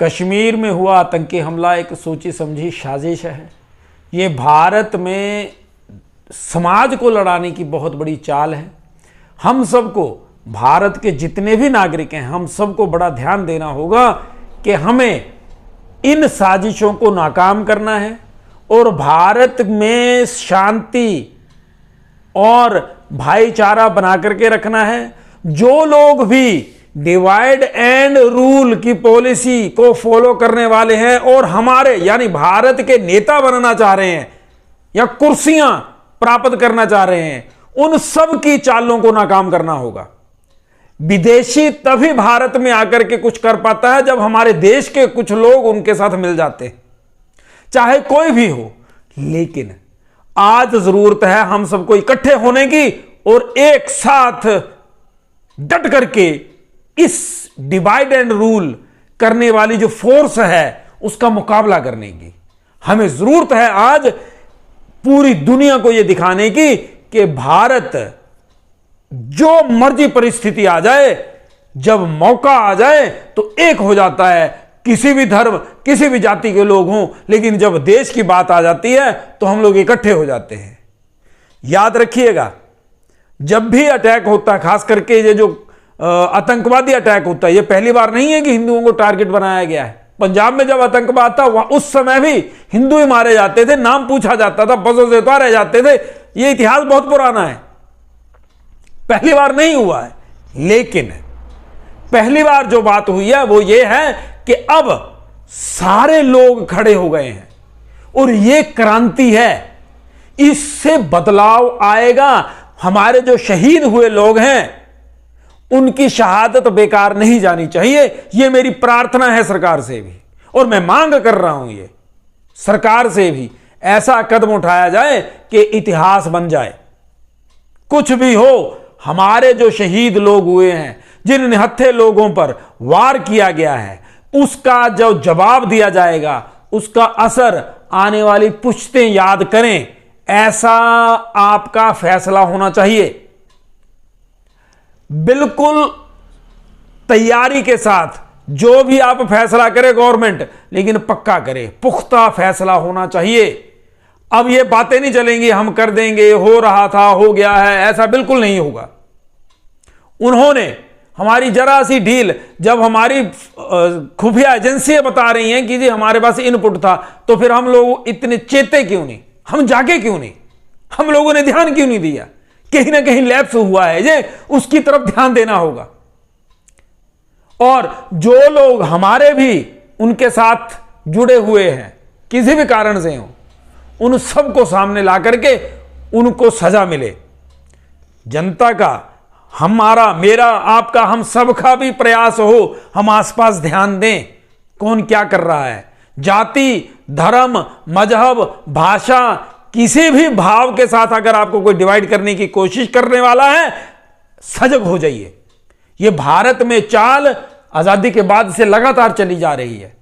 कश्मीर में हुआ आतंकी हमला एक सोची समझी साजिश है। ये भारत में समाज को लड़ाने की बहुत बड़ी चाल है। हम सबको, भारत के जितने भी नागरिक हैं, हम सबको बड़ा ध्यान देना होगा कि हमें इन साजिशों को नाकाम करना है और भारत में शांति और भाईचारा बना करके रखना है। जो लोग भी डिवाइड एंड रूल की पॉलिसी को फॉलो करने वाले हैं और हमारे यानी भारत के नेता बनना चाह रहे हैं या कुर्सियां प्राप्त करना चाह रहे हैं, उन सब की चालों को नाकाम करना होगा। विदेशी तभी भारत में आकर के कुछ कर पाता है जब हमारे देश के कुछ लोग उनके साथ मिल जाते हैं, चाहे कोई भी हो। लेकिन आज जरूरत है हम सबको इकट्ठे होने की और एक साथ डट करके इस डिवाइड एंड रूल करने वाली जो फोर्स है उसका मुकाबला करने की। हमें जरूरत है आज पूरी दुनिया को यह दिखाने की कि भारत, जो मर्जी परिस्थिति आ जाए, जब मौका आ जाए तो एक हो जाता है। किसी भी धर्म, किसी भी जाति के लोग हों, लेकिन जब देश की बात आ जाती है तो हम लोग इकट्ठे हो जाते हैं। याद रखिएगा, जब भी अटैक होता है, खास करके ये जो आतंकवादी अटैक होता है, ये पहली बार नहीं है कि हिंदुओं को टारगेट बनाया गया है। पंजाब में जब आतंकवाद था उस समय भी हिंदू ही मारे जाते थे, नाम पूछा जाता था, बसों से उतारे जाते थे। ये इतिहास बहुत पुराना है, पहली बार नहीं हुआ है। लेकिन पहली बार जो बात हुई है वो ये है कि अब सारे लोग खड़े हो गए हैं और ये क्रांति है, इससे बदलाव आएगा। हमारे जो शहीद हुए लोग हैं उनकी शहादत बेकार नहीं जानी चाहिए। यह मेरी प्रार्थना है सरकार से भी, और मैं मांग कर रहा हूं ये सरकार से भी, ऐसा कदम उठाया जाए कि इतिहास बन जाए। कुछ भी हो, हमारे जो शहीद लोग हुए हैं, जिन निहत्थे लोगों पर वार किया गया है, उसका जो जवाब दिया जाएगा, उसका असर आने वाली पुश्तें याद करें। ऐसा आपका फैसला होना चाहिए। बिल्कुल तैयारी के साथ जो भी आप फैसला करे गवर्नमेंट, लेकिन पक्का करे, पुख्ता फैसला होना चाहिए। अब ये बातें नहीं चलेंगी हम कर देंगे, हो रहा था, हो गया है, ऐसा बिल्कुल नहीं होगा। उन्होंने हमारी जरा सी ढील, जब हमारी खुफिया एजेंसियां बता रही हैं कि जी हमारे पास इनपुट था, तो फिर हम लोग इतने चेते क्यों नहीं, हम जागे क्यों नहीं, हम लोगों ने ध्यान क्यों नहीं दिया? कहीं ना कहीं लैप्स हुआ है, ये उसकी तरफ ध्यान देना होगा। और जो लोग हमारे भी उनके साथ जुड़े हुए हैं, किसी भी कारण से हो, उन सबको सामने ला करके उनको सजा मिले। जनता का, हमारा, मेरा, आपका, हम सबका भी प्रयास हो, हम आसपास ध्यान दें कौन क्या कर रहा है। जाति, धर्म, मजहब, भाषा, किसी भी भाव के साथ अगर आपको कोई डिवाइड करने की कोशिश करने वाला है, सजग हो जाइए। यह भारत में चाल आजादी के बाद से लगातार चली जा रही है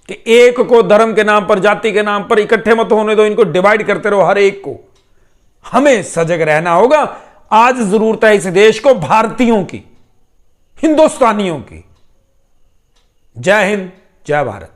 कि एक को धर्म के नाम पर, जाति के नाम पर इकट्ठे मत होने दो, इनको डिवाइड करते रहो हर एक को। हमें सजग रहना होगा। आज जरूरत है इस देश को भारतीयों की, हिंदुस्तानियों की। जय हिंद, जय भारत।